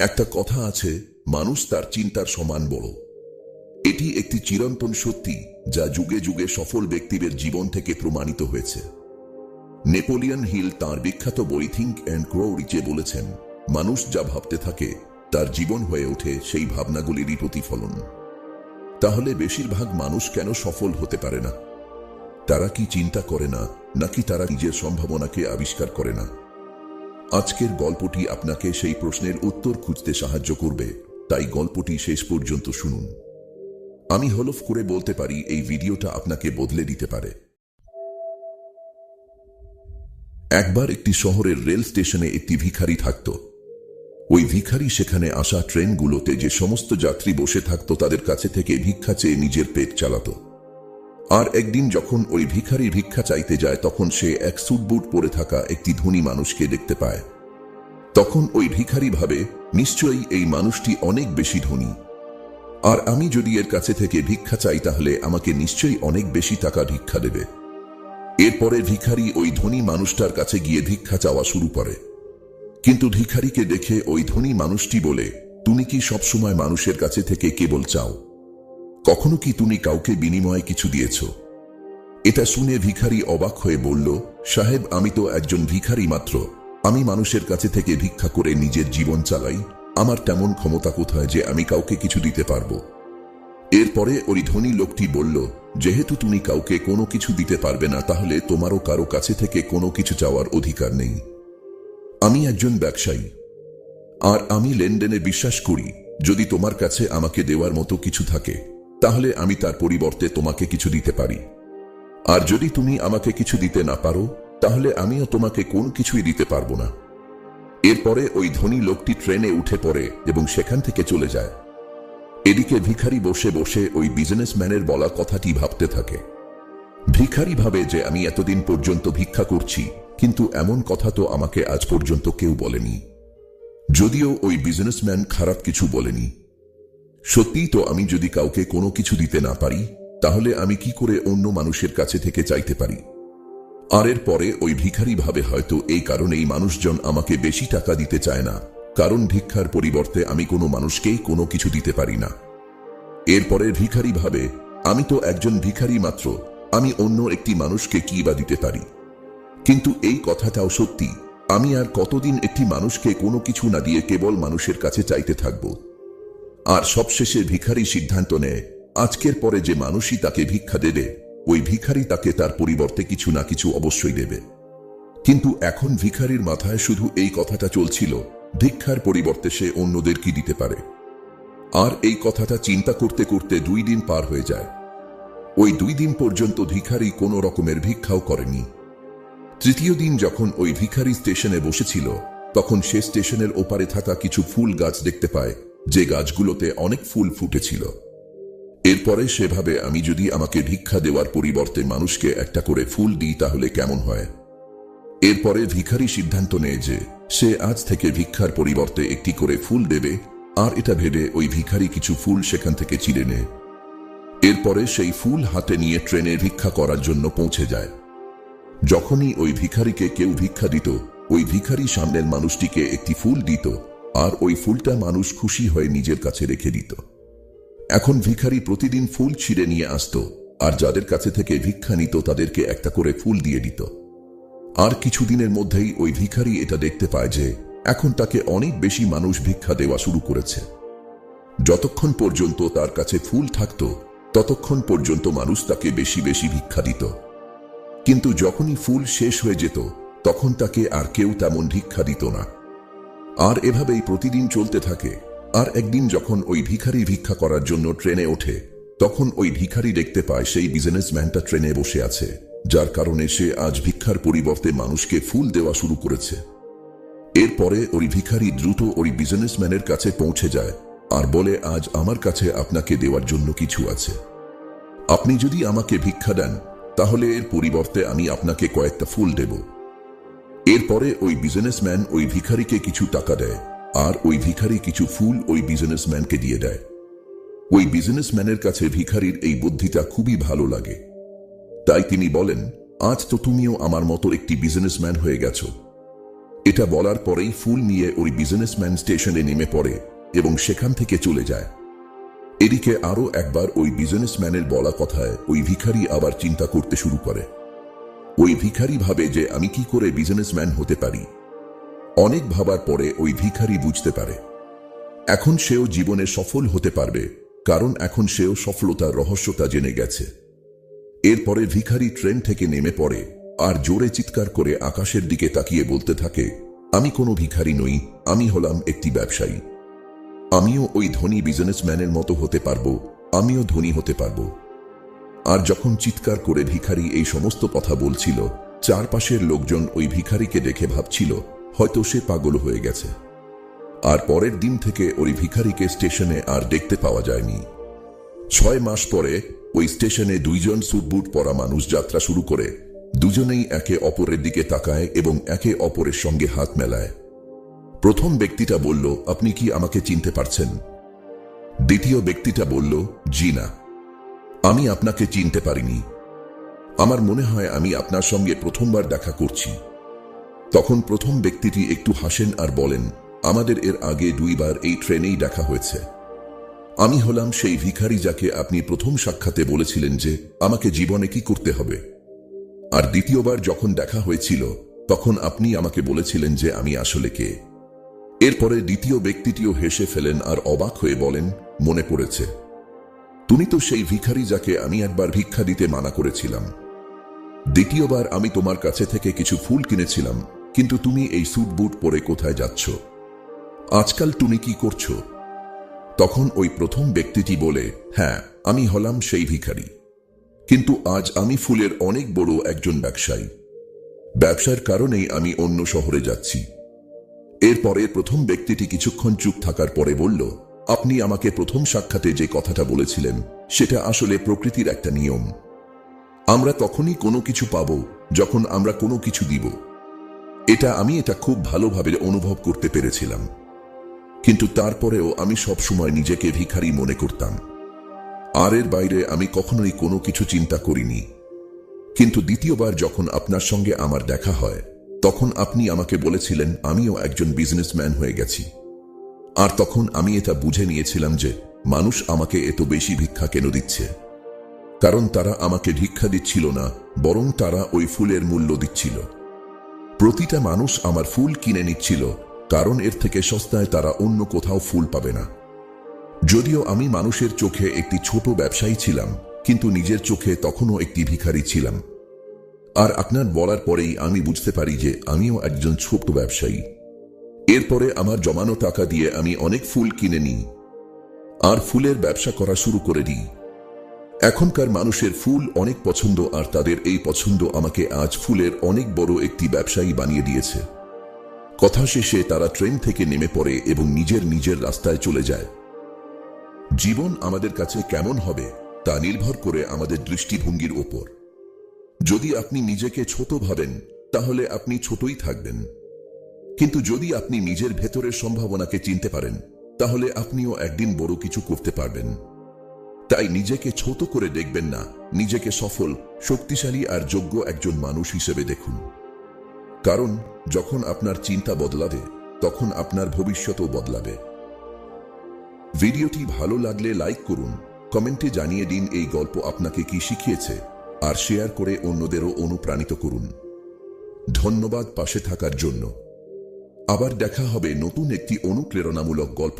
একটা কথা আছে, মানুষ তার চিন্তার সমান বড়। এটি একটি চিরন্তন সত্যি যা যুগে যুগে সফল ব্যক্তিদের জীবন থেকে প্রমাণিত হয়েছে। নেপোলিয়ন হিল তাঁর বিখ্যাত বই থিঙ্ক অ্যান্ড গ্রো রিচে বলেছেন, মানুষ যা ভাবতে থাকে তার জীবন হয়ে ওঠে সেই ভাবনাগুলিরই প্রতিফলন। তাহলে বেশিরভাগ মানুষ কেন সফল হতে পারে না? তারা কি চিন্তা করে না, নাকি তারা নিজের সম্ভাবনাকে আবিষ্কার করে না? আজকের গল্পটি আপনাকে সেই প্রশ্নের উত্তর খুঁজতে সাহায্য করবে, তাই গল্পটি শেষ পর্যন্ত শুনুন। আমি হলফ করে বলতে পারি এই ভিডিওটা আপনাকে বদলে দিতে পারে। একবার একটি শহরের রেল স্টেশনে একটি ভিখারি থাকত। ওই ভিখারি সেখানে আসা ট্রেনগুলোতে যে সমস্ত যাত্রী বসে থাকত তাদের কাছে থেকে ভিক্ষা চেয়ে নিজের পেট চালাত। আর একদিন যখন ওই ভিখারি ভিক্ষা চাইতে যায় তখন সে এক স্যুটবুট পরে থাকা একটি ধনী মানুষকে দেখতে পায়। তখন ওই ভিখারি ভাবে, নিশ্চয়ই এই মানুষটি অনেক বেশি ধনী, আর আমি যদি এর কাছে থেকে ভিক্ষা চাই তাহলে আমাকে নিশ্চয়ই অনেক বেশি টাকা ভিক্ষা দেবে। এরপরে ভিখারি ওই ধনী মানুষটার কাছে গিয়ে ভিক্ষা চাওয়া শুরু করে। কিন্তু ভিখারিকে দেখে ওই ধনী মানুষটি বলে, তুমি কি সবসময় মানুষের কাছে থেকে কেবল চাও? কখনো কি তুমি কাউকে বিনিময়ে কিছু দিয়েছ? এটা শুনে ভিখারি অবাক হয়ে বলল, সাহেব, আমি তো একজন ভিখারি মাত্র। আমি মানুষের কাছে থেকে ভিক্ষা করে নিজের জীবন চালাই। আমার তেমন ক্ষমতা কোথায় যে আমি কাউকে কিছু দিতে পারবো? এরপরে ওই ধনী লোকটি বলল, যেহেতু তুমি কাউকে কোনো কিছু দিতে পারবে না তাহলে তোমারও কারো কাছে থেকে কোনো কিছু চাওয়ার অধিকার নেই। আমি একজন ব্যবসায়ী, আর আমি লেনদেনে বিশ্বাস করি। যদি তোমার কাছে আমাকে দেওয়ার মতো কিছু থাকে তাহলে আমি তার পরিবর্তে তোমাকে কিছু দিতে পারি। আর যদি তুমি আমাকে কিছু দিতে না পারো তাহলে আমিও তোমাকে কোন কিছুই দিতে পারবো না। এরপরে ওই ধনী লোকটি ট্রেনে উঠে পড়ে এবং সেখান থেকে চলে যায়। এদিকে ভিখারি বসে বসে ওই বিজনেসম্যানের বলা কথাটি ভাবতে থাকে। ভিখারি ভাবে যে আমি এতদিন পর্যন্ত ভিক্ষা করছি, কিন্তু এমন কথা তো আমাকে আজ পর্যন্ত কেউ বলেনি। যদিও ওই বিজনেসম্যান খারাপ কিছু বলেনি। সত্যিই তো আমি যদি কাউকে কোনো কিছু দিতে না পারি তাহলে আমি কি করে অন্য মানুষের কাছে থেকে চাইতে পারি? আর এরপরে ওই ভিখারি ভাবে, হয়তো এই কারণেই মানুষজন আমাকে বেশি টাকা দিতে চায় না, কারণ ভিক্ষার পরিবর্তে আমি কোনো মানুষকেই কোনো কিছু দিতে পারি না। এরপরে ভিখারি ভাবে, আমি তো একজন ভিখারি মাত্র, আমি অন্য একটি মানুষকে কি বা দিতে পারি? কিন্তু এই কথাটাও সত্যি, আমি আর কতদিন একটি মানুষকে কোনো কিছু না দিয়ে কেবল মানুষের কাছে চাইতে থাকব? আর সবশেষে ভিখারি সিদ্ধান্ত নেয়, আজকের পরে যে মানুষই তাকে ভিক্ষা দেবে ওই ভিখারি তাকে তার পরিবর্তে কিছু না কিছু অবশ্যই দেবে। কিন্তু এখন ভিখারির মাথায় শুধু এই কথাটা চলছিল, ভিক্ষার পরিবর্তে সে অন্যদের কি দিতে পারে। আর এই কথাটা চিন্তা করতে করতে 2 দিন পার হয়ে যায়। ওই 2 দিন পর্যন্ত ভিখারি কোনো রকমের ভিক্ষাও করেনি। তৃতীয় দিন যখন ওই ভিখারি স্টেশনে বসেছিল তখন সে স্টেশনের ওপারে থাকা কিছু ফুল গাছ দেখতে পায়, যে গাছগুলোতে অনেক ফুল ফুটেছিল। এরপরে সে ভাবে, আমি যদি আমাকে ভিক্ষা দেওয়ার পরিবর্তে মানুষকে একটা করে ফুল দিই তাহলে কেমন হয়? এরপরে ভিখারি সিদ্ধান্ত নেয় যে সে আজ থেকে ভিক্ষার পরিবর্তে একটি করে ফুল দেবে, আর এটা ভেবে ওই ভিখারি কিছু ফুল সেখান থেকে চিড়ে নেয়। এরপরে সেই ফুল হাতে নিয়ে ট্রেনে ভিক্ষা করার জন্য পৌঁছে যায়। যখনই ওই ভিখারিকে কেউ ভিক্ষা দিত ওই ভিখারি সামনের মানুষটিকে একটি ফুল দিত, আর ওই ফুলটা মানুষ খুশি হয়ে নিজের কাছে রেখে দিত। এখন ভিখারি প্রতিদিন ফুল ছিঁড়ে নিয়ে আসতো, আর যাদের কাছে থেকে ভিক্ষা নিত তাদেরকে একটা করে ফুল দিয়ে দিত। আর কিছুদিনের মধ্যেই ওই ভিখারি এটা দেখতে পায় যে এখন তাকে অনেক বেশি মানুষ ভিক্ষা দেওয়া শুরু করেছে। যতক্ষণ পর্যন্ত তার কাছে ফুল থাকত ততক্ষণ পর্যন্ত মানুষ তাকে বেশি বেশি ভিক্ষা দিত, কিন্তু যখনই ফুল শেষ হয়ে যেত তখন তাকে আর কেউ তেমন ভিক্ষা দিত না। আর এভাবেই প্রতিদিন চলতে থাকে। আর একদিন যখন ওই ভিখারি ভিক্ষা করার জন্য ট্রেনে ওঠে তখন ওই ভিখারি দেখতে পায় সেই বিজনেসম্যানটা ট্রেনে বসে আছে, যার কারণে সে আজ ভিক্ষার পরিবর্তে মানুষকে ফুল দেওয়া শুরু করেছে। এরপরে ওই ভিখারি দ্রুত ওই বিজনেসম্যানের কাছে পৌঁছে যায় আর বলে, আজ আমার কাছে আপনাকে দেওয়ার জন্য কিছু আছে। আপনি যদি আমাকে ভিক্ষা দেন তাহলে এর পরিবর্তে আমি আপনাকে কয়েকটা ফুল দেব। এরপরে ওই বিজনেসম্যান ওই ভিখারিকে কিছু টাকা দেয়, আর ওই ভিখারি কিছু ফুল ওই বিজনেসম্যানকে দিয়ে দেয়। ওই বিজনেসম্যানের কাছে ভিখারির এই বুদ্ধিটা খুবই ভালো লাগে, তাই তিনি বলেন, আজ তো তুমিও আমার মতো একটি বিজনেসম্যান হয়ে গেছো। এটা বলার পরেই ফুল নিয়ে ওই বিজনেসম্যান স্টেশনে নেমে পড়ে এবং সেখান থেকে চলে যায়। এদিকে আরো একবার ওই বিজনেসম্যানের বলা কথায় ওই ভিখারি আবার চিন্তা করতে শুরু করে। ওই ভিখারি ভাবে যে আমি কি করে বিজনেসম্যান হতে পারি। অনেক ভাবার পরে ওই ভিখারি বুঝতে পারে এখন সেও জীবনে সফল হতে পারবে, কারণ এখন সেও সফলতার রহস্যটা জেনে গেছে। এরপরে ভিখারি ট্রেন থেকে নেমে পড়ে আর জোরে চিৎকার করে আকাশের দিকে তাকিয়ে বলতে থাকে, আমি কোনো ভিখারি নই, আমি হলাম একটি ব্যবসায়ী। আমিও ওই ধনী বিজনেসম্যানের মতো হতে পারবো, আমিও ধনী হতে পারবো। আর যখন চিৎকার করে ভিখারি এই সমস্ত কথা বলছিল, চারপাশের লোকজন ওই ভিখারিকে দেখে ভাবছিল হয়তো সে পাগল হয়ে গেছে। আর পরের দিন থেকে ওই ভিখারিকে স্টেশনে আর দেখতে পাওয়া যায়নি। 6 মাস পরে ওই স্টেশনে দুইজন স্যুটবুট পরা মানুষ যাত্রা শুরু করে। দুজনেই একে অপরের দিকে তাকায় এবং একে অপরের সঙ্গে হাত মেলায়। প্রথম ব্যক্তিটা বলল, আপনি কি আমাকে চিনতে পারছেন? দ্বিতীয় ব্যক্তিটা বলল, জি না, আমি আপনাকে চিনতে পারিনি। আমার মনে হয় আমি আপনার সঙ্গে প্রথমবার দেখা করছি। তখন প্রথম ব্যক্তিটি একটু হাসেন আর বলেন, আমাদের এর আগে 2 বার এই ট্রেনেই দেখা হয়েছে। আমি হলাম সেই ভিখারি যাকে আপনি প্রথম সাক্ষাতে বলেছিলেন যে আমাকে জীবনে কি করতে হবে। আর দ্বিতীয়বার যখন দেখা হয়েছিল তখন আপনি আমাকে বলেছিলেন যে আমি আসলে কে। এরপরে দ্বিতীয় ব্যক্তিটিও হেসে ফেলেন আর অবাক হয়ে বলেন, মনে পড়েছে, তুমি তো সেই ভিখারি যাকে আমি একবার ভিক্ষা দিতে মানা করেছিলাম। দ্বিতীয়বার আমি তোমার কাছে থেকে কিছু ফুল কিনেছিলাম, কিন্তু তুমি এই স্যুট বুট পরে কোথায় যাচ্ছ? আজকাল তুমি কি করছো? তখন ওই প্রথম ব্যক্তিটি বলে, হ্যাঁ, আমি হলাম সেই ভিখারি, কিন্তু আজ আমি ফুলের অনেক বড় একজন ব্যবসায়ী। ব্যবসার কারণেই আমি অন্য শহরে যাচ্ছি। এরপরে প্রথম ব্যক্তিটি কিছুক্ষণ চুপ থাকার পরে বলল, আপনি আমাকে প্রথম সাক্ষাতে যে কথাটা বলেছিলেন সেটা আসলে প্রকৃতির একটা নিয়ম। আমরা তখনই কোনো কিছু পাব যখন আমরা কোনো কিছু দিব। আমি এটা খুব ভালোভাবে অনুভব করতে পেরেছিলাম, কিন্তু তারপরেও আমি সব সময় নিজেকে ভিখারি মনে করতাম। আর এর বাইরে আমি কখনোই কোনো কিছু চিন্তা করিনি। কিন্তু দ্বিতীয়বার যখন আপনার সঙ্গে আমার দেখা হয় তখন আপনি আমাকে বলেছিলেন আমিও একজন বিজনেসম্যান হয়ে গেছি। আর তখন আমি এটা বুঝে নিয়েছিলাম যে মানুষ আমাকে এত বেশি ভিক্ষা কেন দিচ্ছে, কারণ তারা আমাকে ভিক্ষা দিচ্ছিল না, বরং তারা ওই ফুলের মূল্য দিচ্ছিল। প্রতিটা মানুষ আমার ফুল কিনে নিচ্ছিল, কারণ এর থেকে সস্তায় তারা অন্য কোথাও ফুল পাবে না। যদিও আমি মানুষের চোখে একটি ছোট ব্যবসায়ী ছিলাম, কিন্তু নিজের চোখে তখনও একটি ভিখারি ছিলাম। আর আপনার বলার পরেই আমি বুঝতে পারি যে আমিও একজন ছোট ব্যবসায়ী। এরপরে আমার জমানো টাকা দিয়ে আমি অনেক ফুল কিনে নিই আর ফুলের ব্যবসা করা শুরু করে দিই। এখনকার মানুষের ফুল অনেক পছন্দ, আর তাদের এই পছন্দ আমাকে আজ ফুলের অনেক বড় একটি ব্যবসায়ী বানিয়ে দিয়েছে। কথা শেষে তারা ট্রেন থেকে নেমে পড়ে এবং নিজের রাস্তায় চলে যায়। জীবন আমাদের কাছে কেমন হবে তা নির্ভর করে আমাদের দৃষ্টিভঙ্গির ওপর। যদি আপনি নিজেকে ছোট ভাবেন তাহলে আপনি ছোটই থাকবেন, কিন্তু যদি আপনি নিজের ভেতরের সম্ভাবনাকে চিনতে পারেন তাহলে আপনিও একদিন বড় কিছু করতে পারবেন। তাই নিজেকে ছোট করে দেখবেন না, নিজেকে সফল, শক্তিশালী আর যোগ্য একজন মানুষ হিসেবে দেখুন। কারণ যখন আপনার চিন্তা বদলাবে তখন আপনার ভবিষ্যতও বদলাবে। ভিডিওটি ভালো লাগলে লাইক করুন, কমেন্টে জানিয়ে দিন এই গল্প আপনাকে কি শিখিয়েছে, আর শেয়ার করে অন্যদেরও অনুপ্রাণিত করুন। ধন্যবাদ পাশে থাকার জন্য। আবার দেখা হবে নতুন একটি অনুপ্রেরণামূলক গল্প।